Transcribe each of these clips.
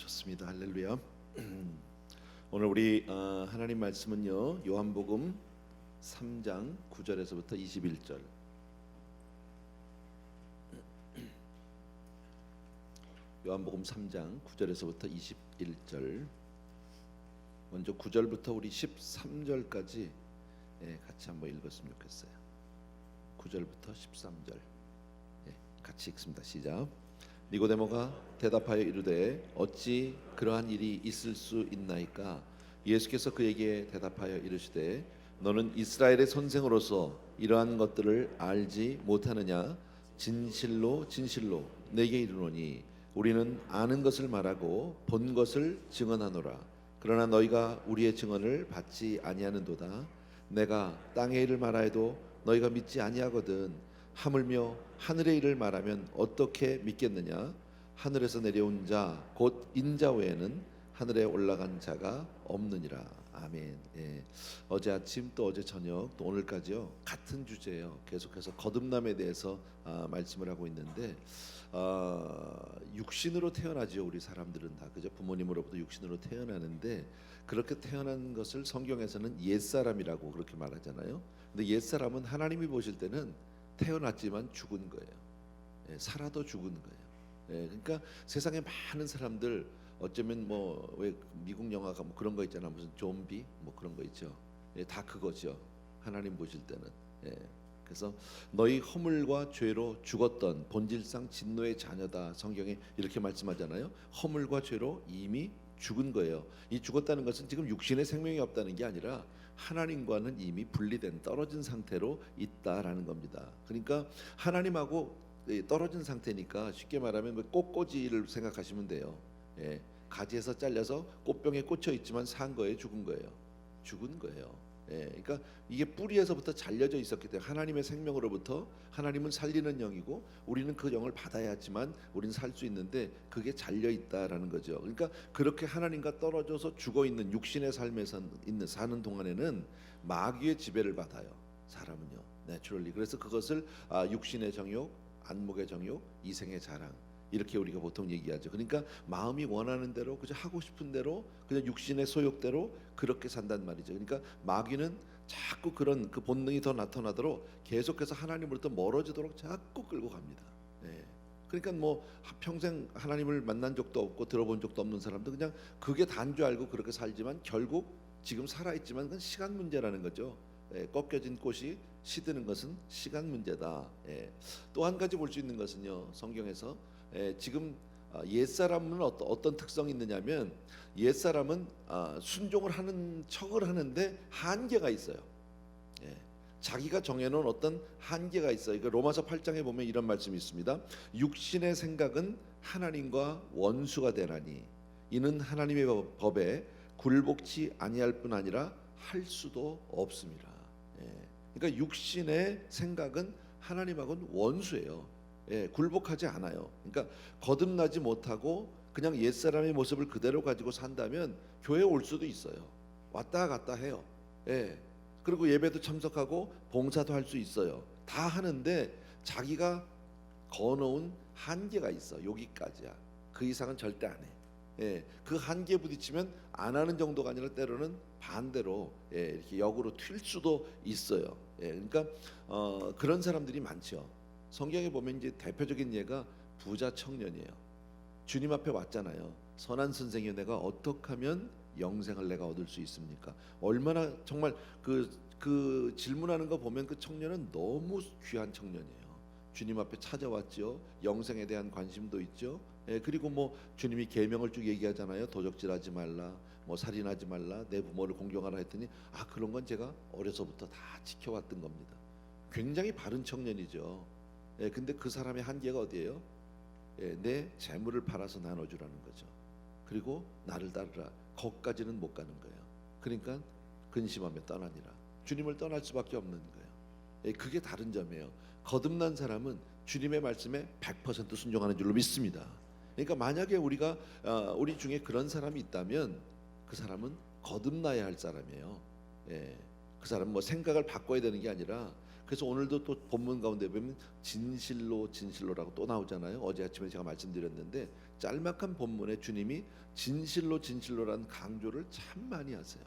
좋습니다. 할렐루야. 오늘 우리 하나님 말씀은요, 요한복음 3장 9절에서부터 21절. 요한복음 3장 9절에서부터 21절. 먼저 9절부터 우리 13절까지 같이 한번 읽었으면 좋겠어요. 9절부터 13절 같이 읽습니다. 시작. 니고데모가 대답하여 이르되 어찌 그러한 일이 있을 수 있나이까? 예수께서 그에게 대답하여 이르시되 너는 이스라엘의 선생으로서 이러한 것들을 알지 못하느냐? 진실로 진실로 내게 이르노니 우리는 아는 것을 말하고 본 것을 증언하노라. 그러나 너희가 우리의 증언을 받지 아니하는도다. 내가 땅의 일을 말하여도 너희가 믿지 아니하거든. 하물며 하늘의 일을 말하면 어떻게 믿겠느냐? 하늘에서 내려온 자 곧 인자 외에는 하늘에 올라간 자가 없느니라. 아멘. 어제 아침 또 어제 저녁 또 오늘까지요 같은 주제예요. 계속해서 거듭남에 대해서 말씀을 하고 있는데 육신으로 태어나지요. 우리 사람들은 다 그죠? 부모님으로부터 육신으로 태어나는데 그렇게 태어난 것을 성경에서는 옛사람이라고 그렇게 말하잖아요. 근데 옛사람은 하나님이 보실 때는 태어났지만 죽은 거예요. 살아도 죽은 거예요. 그러니까 세상에 많은 사람들 어쩌면 뭐 왜 미국 영화가 뭐 그런 거 있잖아, 무슨 좀비 뭐 그런 거 있죠. 다 그거죠. 하나님 보실 때는. 그래서 너희 허물과 죄로 죽었던 본질상 진노의 자녀다. 성경에 이렇게 말씀하잖아요. 허물과 죄로 이미 죽은 거예요. 이 죽었다는 것은 지금 육신의 생명이 없다는 게 아니라 하나님과는 이미 분리된 떨어진 상태로 있다라는 겁니다. 그러니까 하나님하고 떨어진 상태니까 쉽게 말하면 꽃꽂이를 생각하시면 돼요. 가지에서 잘려서 꽃병에 꽂혀 있지만 산 거예요, 죽은 거예요? 죽은 거예요. 그러니까 이게 뿌리에서부터 잘려져 있었기 때문에 하나님의 생명으로부터 하나님은 살리는 영이고 우리는 그 영을 받아야지만 우리는 살 수 있는데 그게 잘려 있다라는 거죠. 그러니까 그렇게 하나님과 떨어져서 죽어 있는 육신의 삶에서 사는 동안에는 마귀의 지배를 받아요. 사람은요, 내추럴리. 그래서 그것을 육신의 정욕, 안목의 정욕, 이생의 자랑 이렇게 우리가 보통 얘기하죠. 그러니까 마음이 원하는 대로 그저 하고 싶은 대로 그냥 육신의 소욕대로 그렇게 산단 말이죠. 그러니까 마귀는 자꾸 그런 그 본능이 더 나타나도록 계속해서 하나님으로부터 멀어지도록 자꾸 끌고 갑니다. 그러니까 뭐 평생 하나님을 만난 적도 없고 들어본 적도 없는 사람도 그냥 그게 다인 줄 알고 그렇게 살지만 결국 지금 살아있지만 그건 시간 문제라는 거죠. 꺾여진 꽃이 시드는 것은 시간 문제다. 또 한 가지 볼 수 있는 것은요, 성경에서 지금 옛사람은 어떤 특성이 있느냐면 옛사람은 순종을 하는 척을 하는데 한계가 있어요. 자기가 정해놓은 어떤 한계가 있어요. 그러니까 로마서 8장에 보면 이런 말씀이 있습니다. 육신의 생각은 하나님과 원수가 되나니 이는 하나님의 법에 굴복치 아니할 뿐 아니라 할 수도 없습니다. 그러니까 육신의 생각은 하나님하고는 원수예요. 굴복하지 않아요. 그러니까 거듭나지 못하고 그냥 옛사람의 모습을 그대로 가지고 산다면 교회에 올 수도 있어요. 왔다 갔다 해요. 그리고 예배도 참석하고 봉사도 할 수 있어요. 다 하는데 자기가 거놓은 한계가 있어. 여기까지야. 그 이상은 절대 안 해. 그 한계에 부딪히면 안 하는 정도가 아니라 때로는 반대로 이렇게 역으로 튈 수도 있어요. 그러니까 그런 사람들이 많죠. 성경에 보면 이제 대표적인 예가 부자 청년이에요. 주님 앞에 왔잖아요. 선한 선생이여 내가 어떻게 하면 영생을 내가 얻을 수 있습니까? 얼마나 정말 그 질문하는 거 보면 그 청년은 너무 귀한 청년이에요. 주님 앞에 찾아왔죠. 영생에 대한 관심도 있죠. 그리고 뭐 주님이 계명을 쭉 얘기하잖아요. 도적질하지 말라, 뭐 살인하지 말라, 내 부모를 공경하라 했더니 그런 건 제가 어려서부터 다 지켜왔던 겁니다. 굉장히 바른 청년이죠. 근데 그 사람의 한계가 어디예요? 내 재물을 팔아서 나눠주라는 거죠. 그리고 나를 따르라. 거기까지는 못 가는 거예요. 그러니까 근심하며 떠나니라. 주님을 떠날 수밖에 없는 거예요. 그게 다른 점이에요. 거듭난 사람은 주님의 말씀에 100% 순종하는 줄로 믿습니다. 그러니까 만약에 우리 중에 그런 사람이 있다면 그 사람은 거듭나야 할 사람이에요. 그 사람은 뭐 생각을 바꿔야 되는 게 아니라 그래서 오늘도 또 본문 가운데 보면 진실로 진실로라고 또 나오잖아요. 어제 아침에 제가 말씀드렸는데 짤막한 본문에 주님이 진실로 진실로라는 강조를 참 많이 하세요.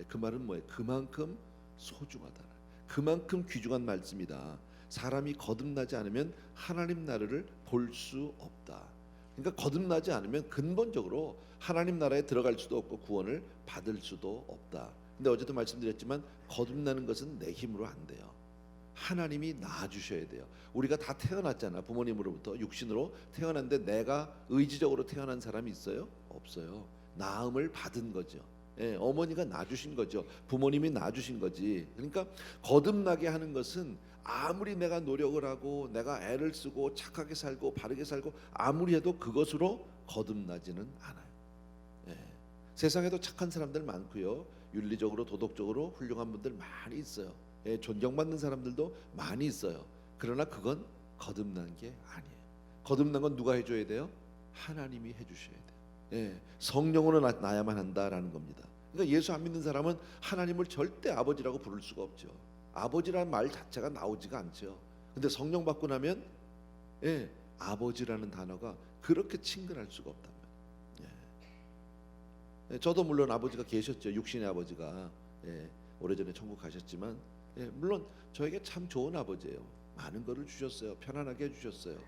그 말은 뭐예요? 그만큼 소중하다. 그만큼 귀중한 말씀이다. 사람이 거듭나지 않으면 하나님 나라를 볼 수 없다. 그러니까 거듭나지 않으면 근본적으로 하나님 나라에 들어갈 수도 없고 구원을 받을 수도 없다. 근데 어제도 말씀드렸지만 거듭나는 것은 내 힘으로 안 돼요. 하나님이 낳아주셔야 돼요. 우리가 다 태어났잖아. 부모님으로부터 육신으로 태어났는데 내가 의지적으로 태어난 사람이 있어요? 없어요. 낳음을 받은 거죠. 어머니가 낳아주신 거죠. 부모님이 낳아주신 거지. 그러니까 거듭나게 하는 것은 아무리 내가 노력을 하고 내가 애를 쓰고 착하게 살고 바르게 살고 아무리 해도 그것으로 거듭나지는 않아요. 세상에도 착한 사람들 많고요. 윤리적으로 도덕적으로 훌륭한 분들 많이 있어요. 존경받는 사람들도 많이 있어요. 그러나 그건 거듭난 게 아니에요. 거듭난 건 누가 해줘야 돼요? 하나님이 해주셔야 돼요. 성령으로 나야만 한다라는 겁니다. 그러니까 예수 안 믿는 사람은 하나님을 절대 아버지라고 부를 수가 없죠. 아버지라는 말 자체가 나오지가 않죠. 근데 성령 받고 나면 아버지라는 단어가 그렇게 친근할 수가 없단 말이에요. 저도 물론 아버지가 계셨죠. 육신의 아버지가 오래전에 천국 가셨지만 물론 저에게 참 좋은 아버지예요. 많은 거를 주셨어요. 편안하게 해주셨어요.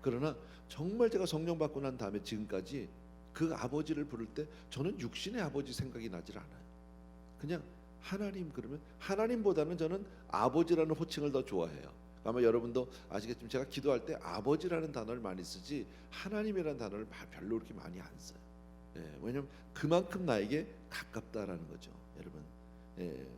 그러나 정말 제가 성령 받고 난 다음에 지금까지 그 아버지를 부를 때 저는 육신의 아버지 생각이 나질 않아요. 그냥 하나님. 그러면 하나님보다는 저는 아버지라는 호칭을 더 좋아해요. 아마 여러분도 아시겠지만 제가 기도할 때 아버지라는 단어를 많이 쓰지 하나님이라는 단어를 별로 그렇게 많이 안 써요. 왜냐하면 그만큼 나에게 가깝다라는 거죠. 여러분,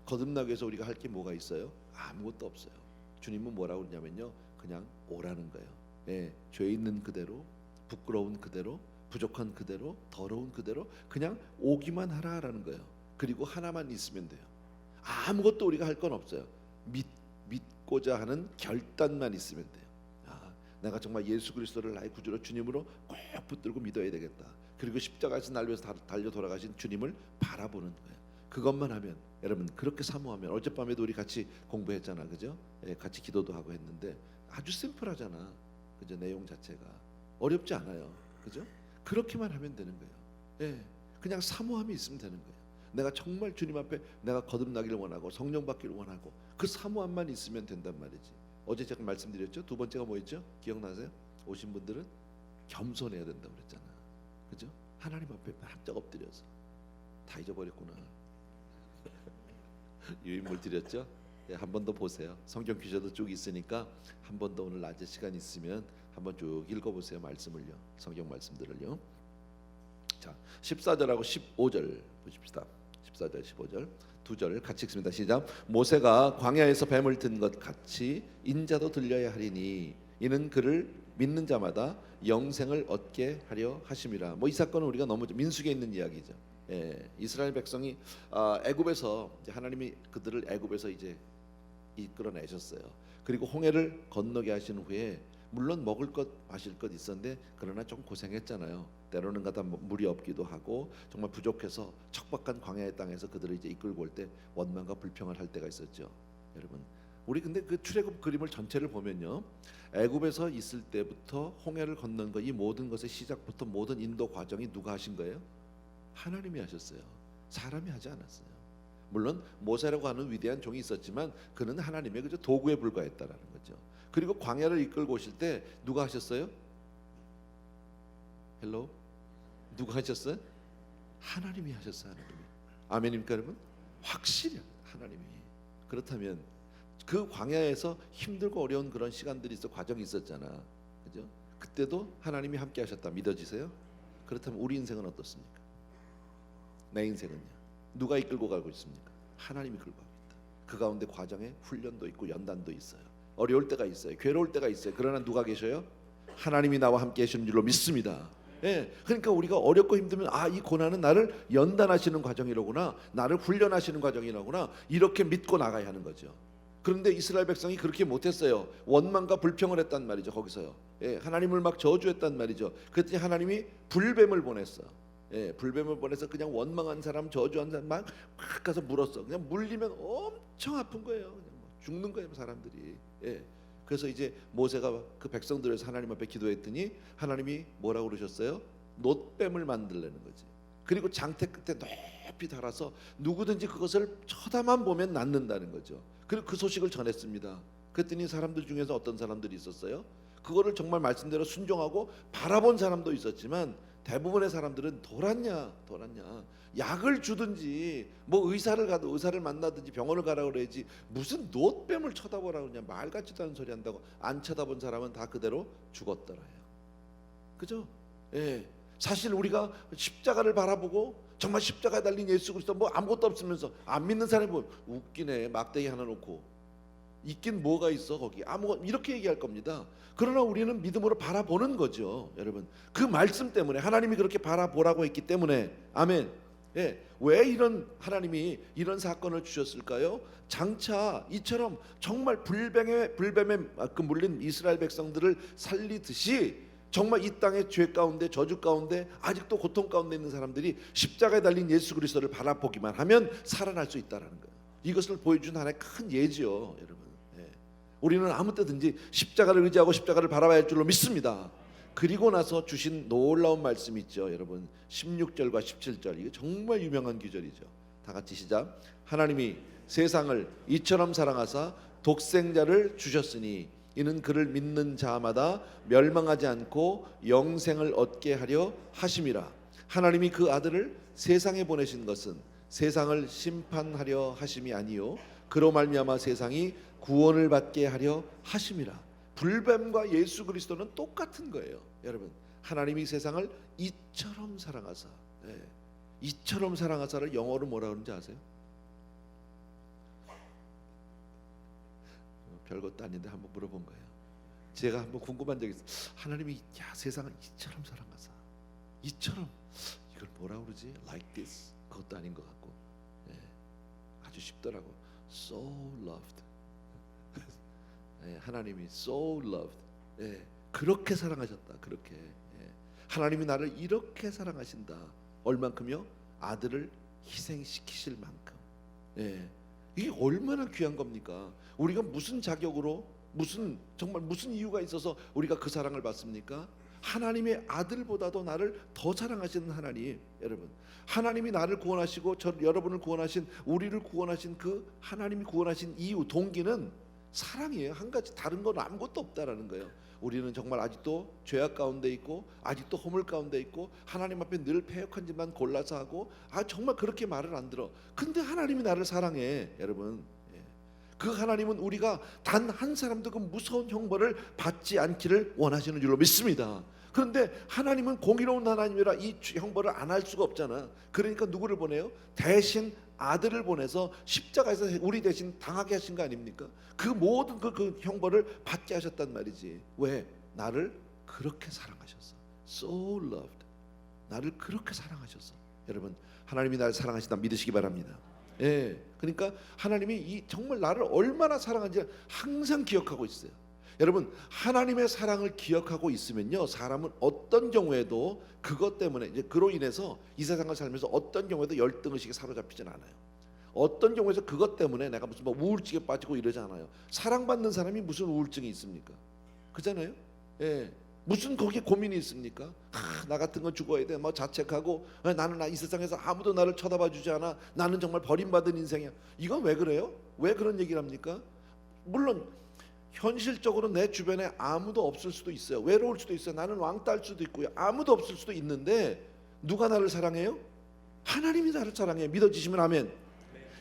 거듭나기 위해서 우리가 할 게 뭐가 있어요? 아무것도 없어요. 주님은 뭐라고 그러냐면요, 그냥 오라는 거예요. 죄 있는 그대로, 부끄러운 그대로, 부족한 그대로, 더러운 그대로 그냥 오기만 하라라는 거예요. 그리고 하나만 있으면 돼요. 아무것도 우리가 할 건 없어요. 믿고자 하는 결단만 있으면 돼요. 내가 정말 예수 그리스도를 나의 구주로 주님으로 꼭 붙들고 믿어야 되겠다. 그리고 십자가에서 날 위해서 달려 돌아가신 주님을 바라보는 거예요. 그것만 하면, 여러분 그렇게 사모하면, 어젯밤에도 우리 같이 공부했잖아, 그죠? 같이 기도도 하고 했는데 아주 심플하잖아, 그죠? 내용 자체가 어렵지 않아요, 그죠? 그렇게만 하면 되는 거예요. 그냥 사모함이 있으면 되는 거예요. 내가 정말 주님 앞에 내가 거듭나기를 원하고 성령 받기를 원하고 그 사모함만 있으면 된단 말이지. 어제 제가 말씀드렸죠. 두 번째가 뭐였죠? 기억나세요? 오신 분들은 겸손해야 된다고 그랬잖아, 그죠? 하나님 앞에 납작 엎드려서. 다 잊어버렸구나. 유인물 드렸죠? 한 번 더 보세요. 성경 귀셔도 쭉 있으니까 한 번 더 오늘 낮에 시간 있으면 한번 쭉 읽어보세요. 말씀을요, 성경 말씀들을요. 자, 14절하고 15절 보십시다. 14절 15절 두 절 같이 읽습니다. 시작. 모세가 광야에서 뱀을 든 것 같이 인자도 들려야 하리니 이는 그를 믿는 자마다 영생을 얻게 하려 하심이라. 이 사건은 우리가 너무 민수기에 있는 이야기죠. 이스라엘 백성이 애굽에서 하나님이 그들을 애굽에서 이제 이끌어내셨어요. 그리고 홍해를 건너게 하신 후에 물론 먹을 것 마실 것 있었는데 그러나 좀 고생했잖아요. 때로는 가다 물이 없기도 하고 정말 부족해서 척박한 광야의 땅에서 그들을 이제 이끌고 올 때 원망과 불평을 할 때가 있었죠. 여러분, 우리 근데 그 출애굽 그림을 전체를 보면요, 애굽에서 있을 때부터 홍해를 건넌 거, 이 모든 것의 시작부터 모든 인도 과정이 누가 하신 거예요? 하나님이 하셨어요. 사람이 하지 않았어요. 물론 모세라고 하는 위대한 종이 있었지만 그는 하나님의 그저 도구에 불과했다라는 거죠. 그리고 광야를 이끌고 오실 때 누가 하셨어요? 헬로? 누가 하셨어요? 하나님이 하셨어요. 하나님이. 아멘입니까 여러분? 확실히 하나님이. 그렇다면 그 광야에서 힘들고 어려운 그런 시간들이 있어, 과정이 있었잖아, 그죠? 그때도 하나님이 함께 하셨다 믿어지세요? 그렇다면 우리 인생은 어떻습니까? 내 인생은요, 누가 이끌고 가고 있습니까? 하나님이 이끌고 가고 있다. 그 가운데 과정에 훈련도 있고 연단도 있어요. 어려울 때가 있어요. 괴로울 때가 있어요. 그러나 누가 계셔요? 하나님이 나와 함께 하시는 줄로 믿습니다. 그러니까 우리가 어렵고 힘들면 이 고난은 나를 연단하시는 과정이로구나, 나를 훈련하시는 과정이로구나, 이렇게 믿고 나가야 하는 거죠. 그런데 이스라엘 백성이 그렇게 못했어요. 원망과 불평을 했단 말이죠. 거기서요, 하나님을 막 저주했단 말이죠. 그랬더니 하나님이 불뱀을 보냈어. 불뱀을 보내서 그냥 원망한 사람, 저주한 사람 막 가서 물었어. 그냥 물리면 엄청 아픈 거예요. 그냥 죽는 거예요, 사람들이. 그래서 이제 모세가 그 백성들에서 하나님 앞에 기도했더니 하나님이 뭐라고 그러셨어요? 놋뱀을 만들라는 거지. 그리고 장태 끝에 높이 달아서 누구든지 그것을 쳐다만 보면 낫는다는 거죠. 그리고 그 소식을 전했습니다. 그랬더니 사람들 중에서 어떤 사람들이 있었어요? 그거를 정말 말씀대로 순종하고 바라본 사람도 있었지만 대부분의 사람들은 돌았냐 약을 주든지 뭐 의사를 만나든지 병원을 가라 그래야지 무슨 놋뱀을 쳐다보라고 그냥 말 같지도 않은 소리 한다고 안 쳐다본 사람은 다 그대로 죽었더라요. 그죠? 예. 사실 우리가 십자가를 바라보고 정말 십자가에 달린 예수 그리스도 뭐 아무것도 없으면서 안 믿는 사람이 뭐 웃기네 막대기 하나 놓고 있긴 뭐가 있어 거기 아무것 이렇게 얘기할 겁니다. 그러나 우리는 믿음으로 바라보는 거죠, 여러분. 그 말씀 때문에 하나님이 그렇게 바라보라고 했기 때문에 아멘. 예, 왜 이런 하나님이 이런 사건을 주셨을까요? 장차 이처럼 정말 불뱀에 그 물린 이스라엘 백성들을 살리듯이 정말 이 땅의 죄 가운데 저주 가운데 아직도 고통 가운데 있는 사람들이 십자가에 달린 예수 그리스도를 바라보기만 하면 살아날 수 있다라는 거예요. 이것을 보여준 하나의 큰 예지요, 여러분. 예. 우리는 아무 때든지 십자가를 의지하고 십자가를 바라봐야 할 줄로 믿습니다. 그리고 나서 주신 놀라운 말씀이 있죠, 여러분. 16절과 17절 이게 정말 유명한 구절이죠. 다 같이 시작. 하나님이 세상을 이처럼 사랑하사 독생자를 주셨으니 이는 그를 믿는 자마다 멸망하지 않고 영생을 얻게 하려 하심이라. 하나님이 그 아들을 세상에 보내신 것은 세상을 심판하려 하심이 아니요 그로 말미암아 세상이 구원을 받게 하려 하심이라. 불뱀과 예수 그리스도는 똑같은 거예요, 여러분. 하나님이 세상을 이처럼 사랑하사, 예, 이처럼 사랑하사를 영어로 뭐라 그러는지 아세요? 별것도 아닌데 한번 물어본 거예요. 제가 한번 궁금한 적이 있어요. 하나님이 세상을 이처럼 사랑하사, 이처럼 이걸 뭐라 그러지? Like this 그것도 아닌 것 같고, 예, 아주 쉽더라고. So loved. 예, 하나님이 so loved. 예, 그렇게 사랑하셨다. 그렇게. 예, 하나님이 나를 이렇게 사랑하신다. 얼만큼요? 아들을 희생시키실 만큼. 예, 이게 얼마나 귀한 겁니까? 우리가 무슨 자격으로 정말 무슨 이유가 있어서 우리가 그 사랑을 받습니까? 하나님의 아들보다도 나를 더 사랑하시는 하나님, 여러분. 하나님이 나를 구원하시고 여러분을 구원하신 우리를 구원하신 그 하나님이 구원하신 이유 동기는 사랑이에요. 한 가지 다른 건 아무것도 없다라는 거예요. 우리는 정말 아직도 죄악 가운데 있고 아직도 허물 가운데 있고 하나님 앞에 늘 패역한 짓만 골라서 하고 정말 그렇게 말을 안 들어. 근데 하나님이 나를 사랑해, 여러분. 그 하나님은 우리가 단 한 사람도 그 무서운 형벌을 받지 않기를 원하시는 줄로 믿습니다. 그런데 하나님은 공의로운 하나님이라 이 형벌을 안 할 수가 없잖아. 그러니까 누구를 보내요? 대신 아들을 보내서 십자가에서 우리 대신 당하게 하신 거 아닙니까? 그 모든 그 형벌을 받게 하셨단 말이지. 왜? 나를 그렇게 사랑하셨어. So loved. 나를 그렇게 사랑하셨어. 여러분, 하나님이 나를 사랑하신다 믿으시기 바랍니다. 예, 그러니까 하나님이 정말 나를 얼마나 사랑하는지 항상 기억하고 있어요. 여러분, 하나님의 사랑을 기억하고 있으면요, 사람은 어떤 경우에도 그것 때문에 이제 그로 인해서 이 세상을 살면서 어떤 경우에도 열등의식에 사로잡히진 않아요. 어떤 경우에서 그것 때문에 내가 무슨 뭐 우울증에 빠지고 이러지 않아요. 사랑받는 사람이 무슨 우울증이 있습니까? 그잖아요. 예. 무슨 거기에 고민이 있습니까? 나 같은 건 죽어야 돼. 뭐 자책하고 나는 이 세상에서 아무도 나를 쳐다봐주지 않아. 나는 정말 버림받은 인생이야. 이건 왜 그래요? 왜 그런 얘기를 합니까? 물론 현실적으로 내 주변에 아무도 없을 수도 있어요. 외로울 수도 있어요. 나는 왕따일 수도 있고요. 아무도 없을 수도 있는데 누가 나를 사랑해요? 하나님이 나를 사랑해요. 믿어지시면 아멘.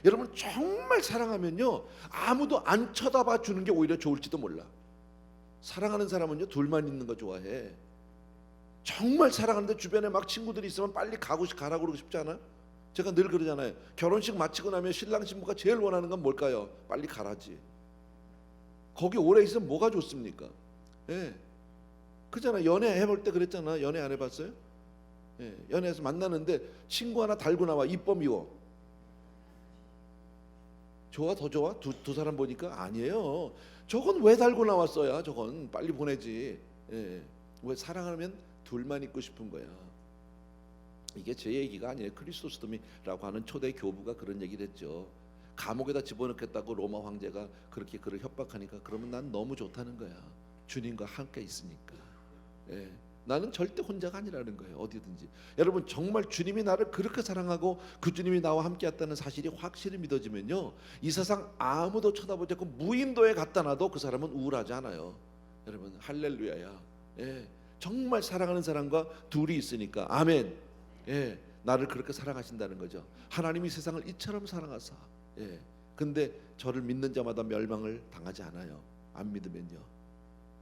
여러분, 정말 사랑하면요, 아무도 안 쳐다봐 주는 게 오히려 좋을지도 몰라. 사랑하는 사람은요, 둘만 있는 거 좋아해. 정말 사랑하는데 주변에 막 친구들이 있으면 빨리 가라고 그러고 싶지 않아요? 제가 늘 그러잖아요. 결혼식 마치고 나면 신랑 신부가 제일 원하는 건 뭘까요? 빨리 가라지. 거기 오래 있으면 뭐가 좋습니까? 예, 그잖아. 연애 해볼 때 그랬잖아. 연애 안 해봤어요? 예, 연애에서 만나는데 친구 하나 달고 나와. 이뻐 미워? 좋아? 더 좋아? 두 사람 보니까 아니에요. 저건 왜 달고 나왔어야? 저건 빨리 보내지. 예. 왜? 사랑하면 둘만 있고 싶은 거야. 이게 제 얘기가 아니에요. 크리소스토미라고 하는 초대 교부가 그런 얘기를 했죠. 감옥에다 집어넣겠다고 로마 황제가 그렇게 그를 협박하니까 그러면 난 너무 좋다는 거야. 주님과 함께 있으니까. 예. 나는 절대 혼자가 아니라는 거예요. 어디든지. 여러분 정말 주님이 나를 그렇게 사랑하고 그 주님이 나와 함께 했다는 사실이 확실히 믿어지면요, 이 세상 아무도 쳐다보지 않고 무인도에 갖다 놔도 그 사람은 우울하지 않아요. 여러분 할렐루야야. 예. 정말 사랑하는 사람과 둘이 있으니까 아멘. 예. 나를 그렇게 사랑하신다는 거죠. 하나님이 세상을 이처럼 사랑하사. 예. 근데 저를 믿는 자마다 멸망을 당하지 않아요. 안 믿으면요.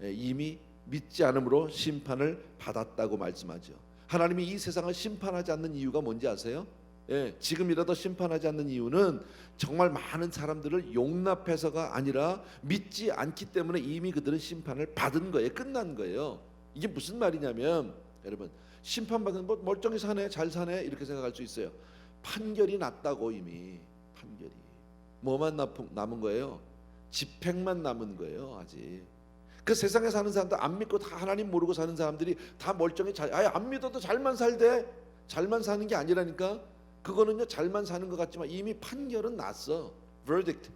예. 이미 믿지 않음으로 심판을 받았다고 말씀하죠. 하나님이 이 세상을 심판하지 않는 이유가 뭔지 아세요? 예, 지금이라도 심판하지 않는 이유는 정말 많은 사람들을 용납해서가 아니라 믿지 않기 때문에 이미 그들은 심판을 받은 거예요. 끝난 거예요. 이게 무슨 말이냐면 여러분 심판받은 뭐 멀쩡히 사네 잘 사네 이렇게 생각할 수 있어요. 판결이 났다고 이미 판결이 뭐만 남은 거예요? 집행만 남은 거예요. 아직 그 세상에 사는 사람들 안 믿고 다 하나님 모르고 사는 사람들이 다 멀쩡히 안 믿어도 잘만 살대. 잘만 사는 게 아니라니까. 그거는요 잘만 사는 것 같지만 이미 판결은 났어. verdict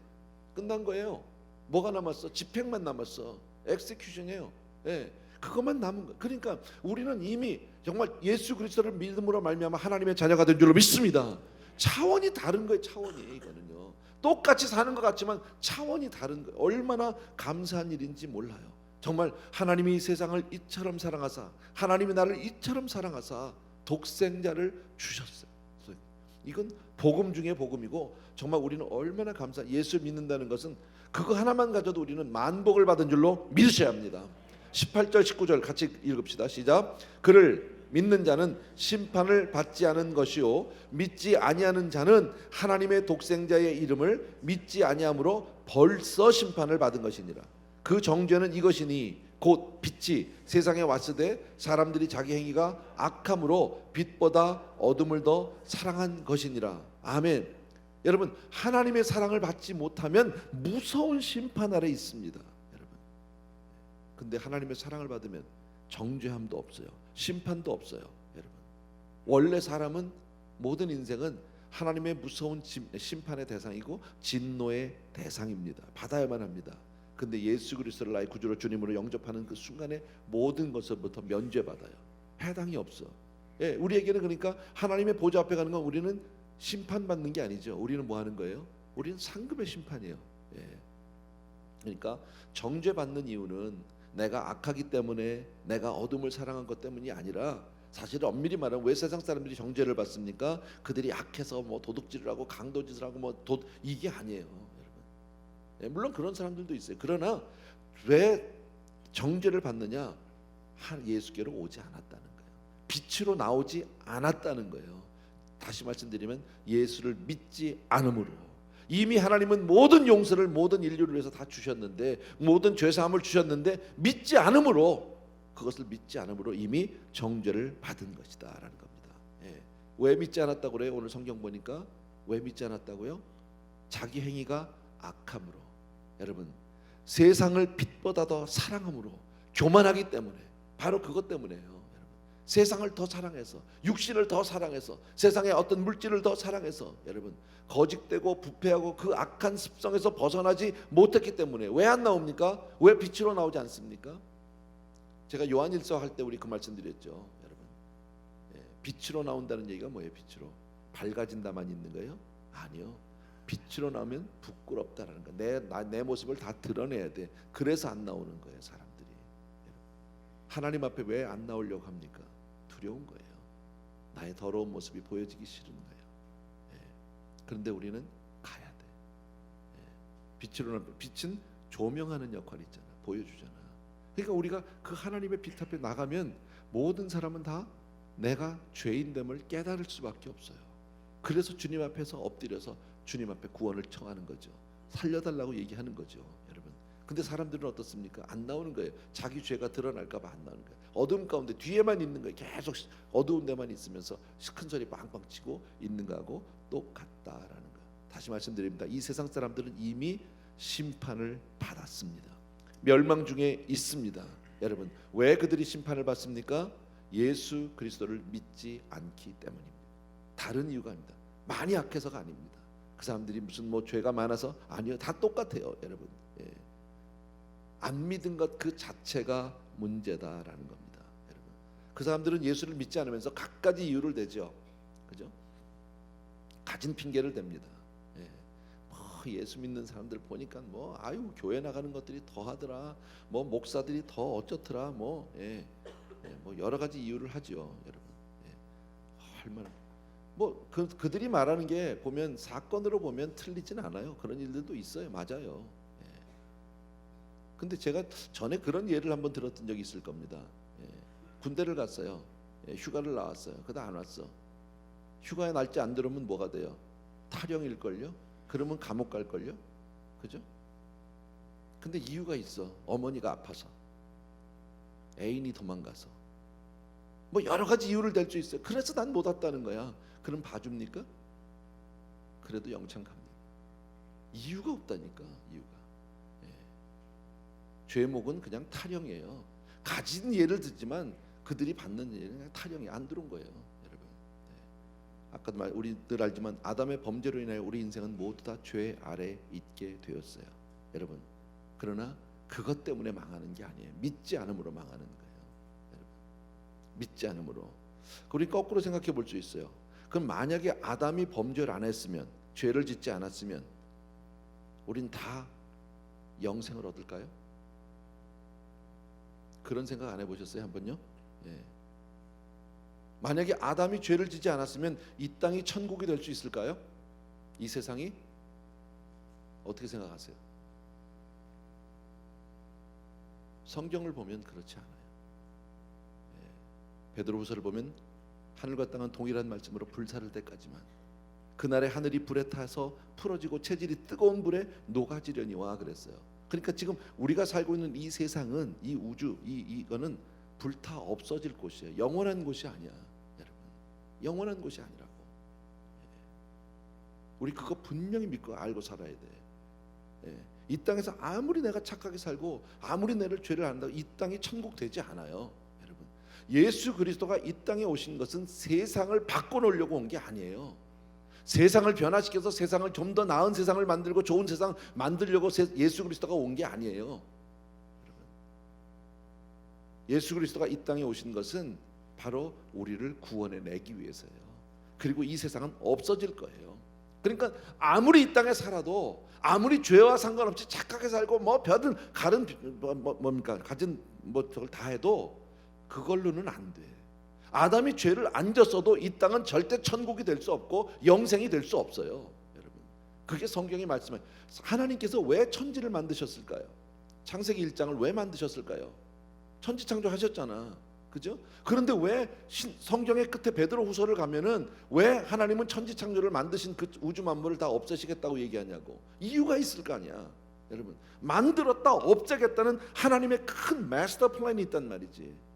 끝난 거예요. 뭐가 남았어? 집행만 남았어. execution이에요. 예, 그것만 남은 거. 그러니까 우리는 이미 정말 예수 그리스도를 믿음으로 말미암아 하나님의 자녀가 된 줄로 믿습니다. 차원이 다른 거예요. 차원이 이거는요. 똑같이 사는 것 같지만 차원이 다른 거예요. 얼마나 감사한 일인지 몰라요. 정말 하나님이 세상을 이처럼 사랑하사 하나님이 나를 이처럼 사랑하사 독생자를 주셨어요. 이건 복음 중에 복음이고 정말 우리는 얼마나 예수 믿는다는 것은 그거 하나만 가져도 우리는 만복을 받은 줄로 믿으셔야 합니다. 18절 19절 같이 읽읍시다. 시작. 그를 믿는 자는 심판을 받지 않은 것이요 믿지 아니하는 자는 하나님의 독생자의 이름을 믿지 아니함으로 벌써 심판을 받은 것이니라. 그 정죄는 이것이니 곧 빛이 세상에 왔으되 사람들이 자기 행위가 악함으로 빛보다 어둠을 더 사랑한 것이니라. 아멘. 여러분 하나님의 사랑을 받지 못하면 무서운 심판 아래 있습니다. 여러분. 근데 하나님의 사랑을 받으면 정죄함도 없어요. 심판도 없어요. 여러분. 원래 사람은 모든 인생은 하나님의 무서운 심판의 대상이고 진노의 대상입니다. 받아야만 합니다. 근데 예수 그리스도를 나의 구주로 주님으로 영접하는 그 순간에 모든 것으로부터 면죄받아요. 해당이 없어. 예, 우리에게는 그러니까 하나님의 보좌 앞에 가는 건 우리는 심판받는 게 아니죠. 우리는 뭐 하는 거예요? 우리는 상급의 심판이에요. 예. 그러니까 정죄받는 이유는 내가 악하기 때문에 내가 어둠을 사랑한 것 때문이 아니라 사실 엄밀히 말하면 왜 세상 사람들이 정죄를 받습니까? 그들이 약해서 뭐 도둑질을 하고 강도짓을 하고 뭐 이게 아니에요. 물론 그런 사람들도 있어요. 그러나 왜 정죄를 받느냐? 예수께로 오지 않았다는 거예요. 빛으로 나오지 않았다는 거예요. 다시 말씀드리면 예수를 믿지 않음으로 이미 하나님은 모든 용서를 모든 인류를 위해서 다 주셨는데 모든 죄사함을 주셨는데 믿지 않음으로 그것을 믿지 않음으로 이미 정죄를 받은 것이다라는 겁니다. 예. 왜 믿지 않았다고 그래요? 오늘 성경 보니까 왜 믿지 않았다고요? 자기 행위가 악함으로. 여러분 세상을 빛보다 더 사랑함으로 교만하기 때문에 바로 그것 때문에요. 여러분 세상을 더 사랑해서 육신을 더 사랑해서 세상의 어떤 물질을 더 사랑해서 여러분 거짓되고 부패하고 그 악한 습성에서 벗어나지 못했기 때문에 왜 안 나옵니까? 왜 빛으로 나오지 않습니까? 제가 요한일서 할 때 우리 그 말씀 드렸죠. 여러분 빛으로 나온다는 얘기가 뭐예요? 빛으로 밝아진다만 있는 거예요? 아니요. 빛으로 나오면 부끄럽다라는 거. 내 모습을 다 드러내야 돼. 그래서 안 나오는 거예요, 사람들이. 하나님 앞에 왜 안 나오려고 합니까? 두려운 거예요. 나의 더러운 모습이 보여지기 싫은 거예요. 그런데 우리는 가야 돼. 빛으로 나오면 빛은 조명하는 역할이 있잖아. 보여주잖아. 그러니까 우리가 그 하나님의 빛 앞에 나가면 모든 사람은 다 내가 죄인됨을 깨달을 수밖에 없어요. 그래서 주님 앞에서 엎드려서 주님 앞에 구원을 청하는 거죠. 살려달라고 얘기하는 거죠, 여러분. 근데 사람들은 어떻습니까? 안 나오는 거예요. 자기 죄가 드러날까 봐 안 나오는 거예요. 어두운 가운데 뒤에만 있는 거예요. 계속 어두운 데만 있으면서 큰 소리 빵빵 치고 있는 거하고 똑같다라는 거예요. 다시 말씀드립니다. 이 세상 사람들은 이미 심판을 받았습니다. 멸망 중에 있습니다. 여러분 왜 그들이 심판을 받습니까? 예수 그리스도를 믿지 않기 때문입니다. 다른 이유가 아닙니다. 많이 약해서가 아닙니다. 그 사람들이 무슨 뭐 죄가 많아서 아니요, 다 똑같아요, 여러분. 예. 안 믿은 것 그 자체가 문제다라는 겁니다, 여러분. 그 사람들은 예수를 믿지 않으면서 갖가지 이유를 대죠, 그죠? 가진 핑계를 댑니다. 예. 뭐 예수 믿는 사람들 보니까 뭐 아유 교회 나가는 것들이 더 하더라, 뭐 목사들이 더 어쩌더라, 뭐 예. 예. 뭐 여러 가지 이유를 하죠, 여러분. 예. 얼마나 뭐 그들이 말하는 게 보면 사건으로 보면 틀리진 않아요. 그런 일들도 있어요, 맞아요. 예. 근데 제가 전에 그런 예를 한번 들었던 적이 있을 겁니다. 예. 군대를 갔어요. 예. 휴가를 나왔어요. 그다 안 왔어. 휴가에 날짜 안 들으면 뭐가 돼요? 탈영일걸요? 그러면 감옥 갈걸요? 그죠? 근데 이유가 있어. 어머니가 아파서, 애인이 도망가서, 뭐 여러 가지 이유를 댈 수 있어요. 그래서 난 못 왔다는 거야. 그럼 봐줍니까? 그래도 영창 갑니다. 이유가 없다니까, 이유가. 예. 죄목은 그냥 탈영이에요. 가진 예를 듣지만 그들이 받는 예는 그냥 탈영이 안 들어온 거예요, 여러분. 예. 아까도 우리들 알지만 아담의 범죄로 인하여 우리 인생은 모두 다 죄 아래 있게 되었어요, 여러분. 그러나 그것 때문에 망하는 게 아니에요. 믿지 않음으로 망하는 거예요, 여러분. 믿지 않음으로. 우리 거꾸로 생각해 볼 수 있어요. 그럼 만약에 아담이 범죄를 안 했으면, 죄를 짓지 않았으면 우린 다 영생을 얻을까요? 그런 생각 안 해보셨어요, 한번요? 예. 만약에 아담이 죄를 짓지 않았으면 이 땅이 천국이 될 수 있을까요? 이 세상이? 어떻게 생각하세요? 성경을 보면 그렇지 않아요. 예. 베드로후서를 보면 하늘과 땅은 동일한 말씀으로 불사를 때까지만 그날에 하늘이 불에 타서 풀어지고 체질이 뜨거운 불에 녹아지려니와 그랬어요. 그러니까 지금 우리가 살고 있는 이 세상은, 이 우주, 이거는 불타 없어질 곳이에요. 영원한 곳이 아니야, 여러분. 영원한 곳이 아니라고. 우리 그거 분명히 믿고 알고 살아야 돼. 예. 이 땅에서 아무리 내가 착하게 살고 아무리 내를 죄를 안 한다고 이 땅이 천국 되지 않아요, 여러분. 예수 그리스도가 이 땅에 오신 것은 세상을 바꿔놓으려고 온 게 아니에요. 세상을 변화시켜서 세상을 좀 더 나은 세상을 만들고 좋은 세상 만들려고 예수 그리스도가 온 게 아니에요, 여러분. 예수 그리스도가 이 땅에 오신 것은 바로 우리를 구원해 내기 위해서예요. 그리고 이 세상은 없어질 거예요. 그러니까 아무리 이 땅에 살아도, 아무리 죄와 상관없이 착하게 살고 뭐 벼든 가른 뭡니까 가진 뭐 저걸 다 해도 그걸로는 안 돼. 아담이 죄를 안 졌어도 이 땅은 절대 천국이 될 수 없고 영생이 될 수 없어요, 여러분. 그게 성경이 말씀해요. 하나님께서 왜 천지를 만드셨을까요? 창세기 1장을 왜 만드셨을까요? 천지 창조하셨잖아, 그죠? 그런데 왜 성경의 끝에 베드로후서를 가면은 왜 하나님은 천지 창조를 만드신 그 우주 만물을 다 없애시겠다고 얘기하냐고. 이유가 있을 거 아니야, 여러분. 만들었다 없애겠다는 하나님의 큰 마스터 플랜이 있단 말이지.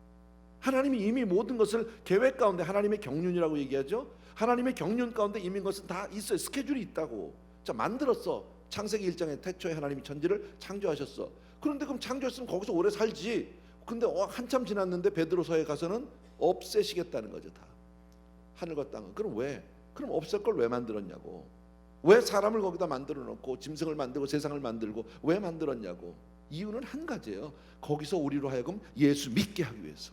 하나님이 이미 모든 것을 계획 가운데, 하나님의 경륜이라고 얘기하죠. 하나님의 경륜 가운데 이미 것은 다 있어요. 스케줄이 있다고. 자, 만들었어. 창세기 1장에 태초에 하나님이 천지를 창조하셨어. 그런데 그럼 창조했으면 거기서 오래 살지. 근데 한참 지났는데 베드로서에 가서는 없애시겠다는 거죠, 다. 하늘과 땅은. 그럼 왜? 그럼 없앨 걸 왜 만들었냐고. 왜 사람을 거기다 만들어 놓고 짐승을 만들고 세상을 만들고 왜 만들었냐고. 이유는 한 가지예요. 거기서 우리로 하여금 예수 믿게 하기 위해서.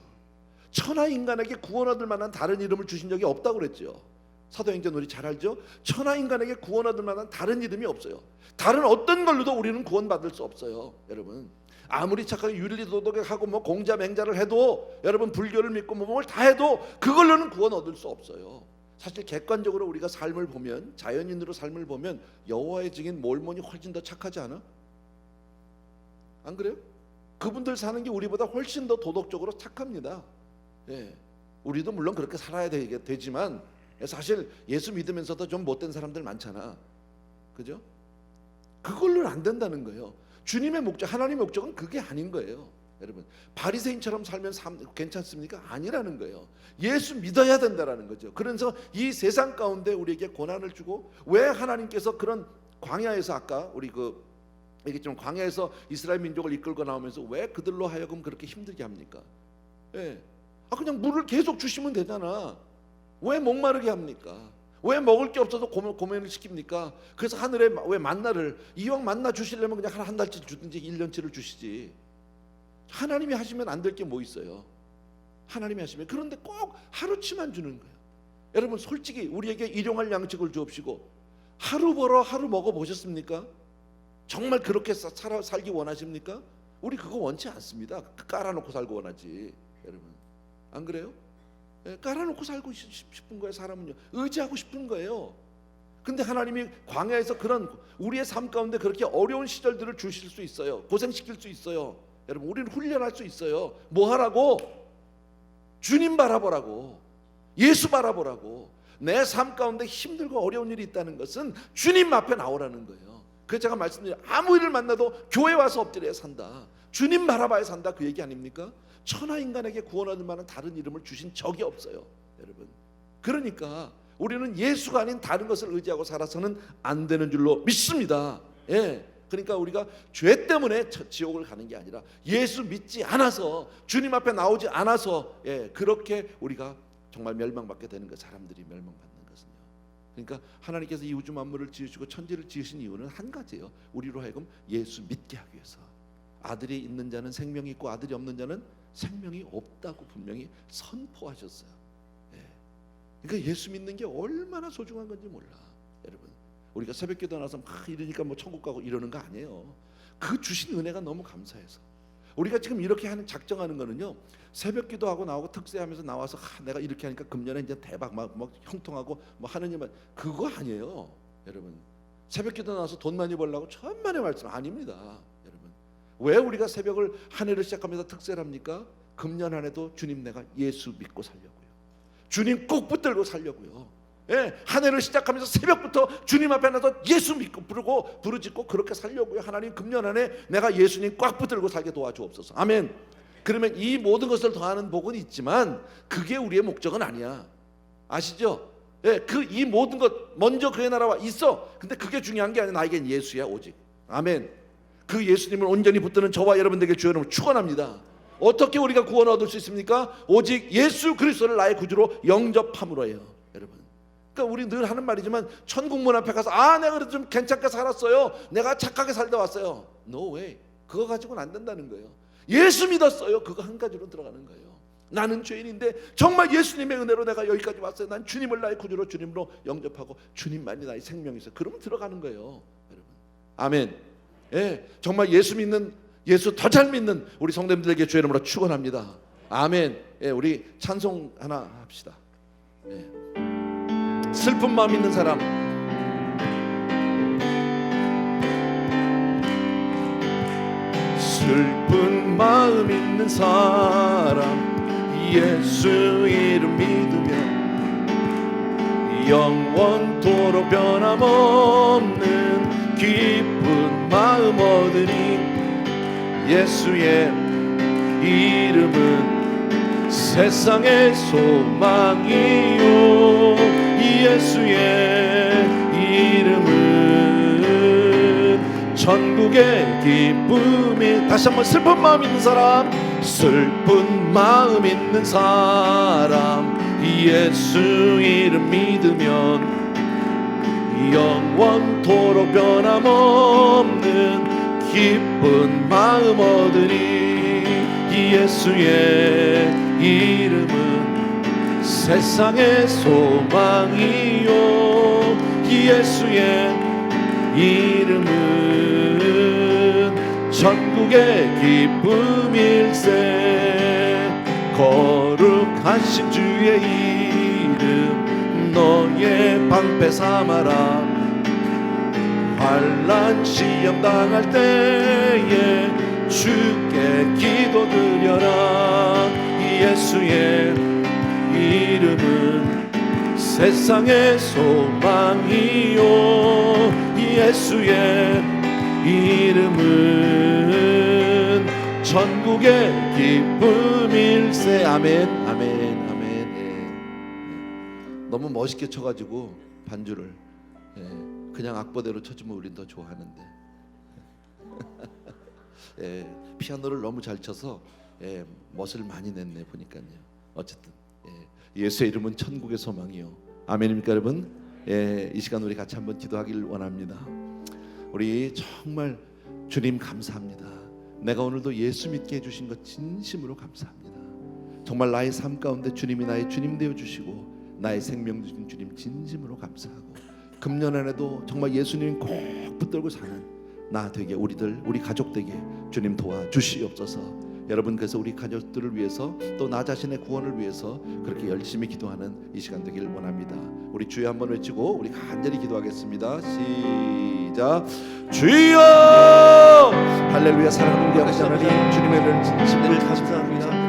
천하 인간에게 구원 얻을 만한 다른 이름을 주신 적이 없다고 그랬죠. 사도행전 우리 잘 알죠? 천하 인간에게 구원 얻을 만한 다른 이름이 없어요. 다른 어떤 걸로도 우리는 구원받을 수 없어요, 여러분. 아무리 착하게 윤리도덕하고 뭐 공자 맹자를 해도, 여러분 불교를 믿고 뭐 뭘 다 해도 그걸로는 구원 얻을 수 없어요. 사실 객관적으로 우리가 삶을 보면, 자연인으로 삶을 보면 여호와의 증인 몰몬이 훨씬 더 착하지 않아? 안 그래요? 그분들 사는 게 우리보다 훨씬 더 도덕적으로 착합니다. 예, 우리도 물론 그렇게 살아야 되지만 사실 예수 믿으면서도 좀 못된 사람들 많잖아, 그죠? 그걸로는 안 된다는 거예요. 주님의 목적, 하나님의 목적은 그게 아닌 거예요, 여러분. 바리새인처럼 살면 괜찮습니까? 아니라는 거예요. 예수 믿어야 된다라는 거죠. 그래서 이 세상 가운데 우리에게 고난을 주고, 왜 하나님께서 그런 광야에서, 아까 우리 이게 좀 광야에서 이스라엘 민족을 이끌고 나오면서 왜 그들로 하여금 그렇게 힘들게 합니까? 예. 그냥 물을 계속 주시면 되잖아. 왜 목마르게 합니까? 왜 먹을 게 없어서 고민을 시킵니까? 그래서 하늘에 왜 만나를 이왕 만나 주시려면 그냥 한 달치 주든지 1년치를 주시지. 하나님이 하시면 안 될 게 뭐 있어요? 하나님이 하시면. 그런데 꼭 하루치만 주는 거예요. 여러분 솔직히 우리에게 일용할 양식을 주옵시고 하루 벌어 하루 먹어 보셨습니까? 정말 그렇게 살기 원하십니까? 우리 그거 원치 않습니다. 깔아놓고 살고 원하지. 여러분 안 그래요? 깔아놓고 살고 싶은 거예요. 사람은요 의지하고 싶은 거예요. 근데 하나님이 광야에서 그런 우리의 삶 가운데 그렇게 어려운 시절들을 주실 수 있어요. 고생시킬 수 있어요. 여러분 우리는 훈련할 수 있어요. 뭐 하라고? 주님 바라보라고, 예수 바라보라고. 내 삶 가운데 힘들고 어려운 일이 있다는 것은 주님 앞에 나오라는 거예요. 그래서 제가 말씀드린 아무 일을 만나도 교회 와서 엎드려야 산다, 주님 바라봐야 산다, 그 얘기 아닙니까? 천하 인간에게 구원받을 만한 다른 이름을 주신 적이 없어요, 여러분. 그러니까 우리는 예수가 아닌 다른 것을 의지하고 살아서는 안 되는 줄로 믿습니다. 예. 그러니까 우리가 죄 때문에 지옥을 가는 게 아니라 예수 믿지 않아서, 주님 앞에 나오지 않아서, 예, 그렇게 우리가 정말 멸망받게 되는 거, 사람들이 멸망받는 것은요. 그러니까 하나님께서 이 우주 만물을 지으시고 천지를 지으신 이유는 한 가지예요. 우리로 하여금 예수 믿게 하기 위해서. 아들이 있는 자는 생명이 있고 아들이 없는 자는 생명이 없다고 분명히 선포하셨어요. 예. 그러니까 예수 믿는 게 얼마나 소중한 건지 몰라, 여러분. 우리가 새벽기도 나서 막 이러니까 뭐 천국 가고 이러는 거 아니에요. 그 주신 은혜가 너무 감사해서. 우리가 지금 이렇게 하는 작정하는 거는요, 새벽기도하고 나오고 특세하면서 나와서 내가 이렇게 하니까 금년에 이제 대박 막 형통하고 뭐 하느님은, 그거 아니에요, 여러분. 새벽기도 나와서 돈 많이 벌려고 천만의 말씀 아닙니다, 여러분. 왜 우리가 새벽을 한 해를 시작하면서 특세를 합니까? 금년 한 해도 주님 내가 예수 믿고 살려고요. 주님 꼭 붙들고 살려고요. 예, 한 해를 시작하면서 새벽부터 주님 앞에 나서 예수 믿고 부르짖고 그렇게 살려고요. 하나님 금년 안에 내가 예수님 꽉 붙들고 살게 도와주옵소서. 아멘. 그러면 이 모든 것을 더하는 복은 있지만 그게 우리의 목적은 아니야. 아시죠? 예, 이 모든 것 먼저 그의 나라와 있어. 근데 그게 중요한 게 아니라 나에겐 예수야, 오직. 아멘. 그 예수님을 온전히 붙드는 저와 여러분들에게 주여 여러분 축원합니다. 어떻게 우리가 구원 얻을 수 있습니까? 오직 예수 그리스도를 나의 구주로 영접함으로예요, 여러분. 그러니까 우리 늘 하는 말이지만 천국문 앞에 가서 내가 그래도 좀 괜찮게 살았어요, 내가 착하게 살다 왔어요. No way. 그거 가지고는 안 된다는 거예요. 예수 믿었어요, 그거 한 가지로 들어가는 거예요. 나는 죄인인데 정말 예수님의 은혜로 내가 여기까지 왔어요. 난 주님을 나의 구주로 주님으로 영접하고 주님만이 나의 생명이세요. 그러면 들어가는 거예요, 여러분. 아멘. 예, 정말 예수 믿는, 예수 더 잘 믿는 우리 성도님들에게 주의 이름으로 축원합니다. 아멘. 예, 우리 찬송 하나 합시다. 예. 슬픈 마음 있는 사람, 슬픈 마음 있는 사람, 예수 이름 믿으며 영원토록 변함없는 기쁜 마음 얻으니 예수의 이름은 세상의 소망이요, 예수의 이름은 천국의 기쁨이. 다시 한번 슬픈 마음 있는 사람, 슬픈 마음 있는 사람, 예수 이름 믿으면 영원토록 변함없는 기쁜 마음 얻으니 예수의 이름은 세상의 소망이요, 예수의 이름은 천국의 기쁨일세. 거룩하신 주의 이름 너의 방패 삼아라. 환난 시험 당할 때에 주께 기도드려라. 예수의 이름은 세상의 소망이요, 예수의 이름은 천국의 기쁨일세. 아멘, 아멘, 아멘. 예. 너무 멋있게 쳐가지고 반주를, 예, 그냥 악보대로 쳐주면 우린 더 좋아하는데, 예, 피아노를 너무 잘 쳐서, 예, 멋을 많이 냈네 보니까요. 어쨌든, 예, 예수의 이름은 천국의 소망이요. 아멘입니까 여러분? 이 시간 우리 같이 한번 기도하길 원합니다. 우리 정말 주님 감사합니다. 내가 오늘도 예수 믿게 해주신 것 진심으로 감사합니다. 정말 나의 삶 가운데 주님이 나의 주님 되어 주시고 나의 생명 주신 주님 진심으로 감사하고, 금년 안에도 정말 예수님 꼭 붙들고 사는 나 되게, 우리 가족 되게 주님 도와주시옵소서. 여러분, 그래서 우리 가족들을 위해서 또 나 자신의 구원을 위해서 그렇게 열심히 기도하는 이 시간 되길 원합니다. 우리 주여 한번 외치고 우리 간절히 기도하겠습니다. 시작. 주여. 할렐루야. 사랑하는 우리 아버지 하나님, 주님의 은혜를 진심으로 감사합니다.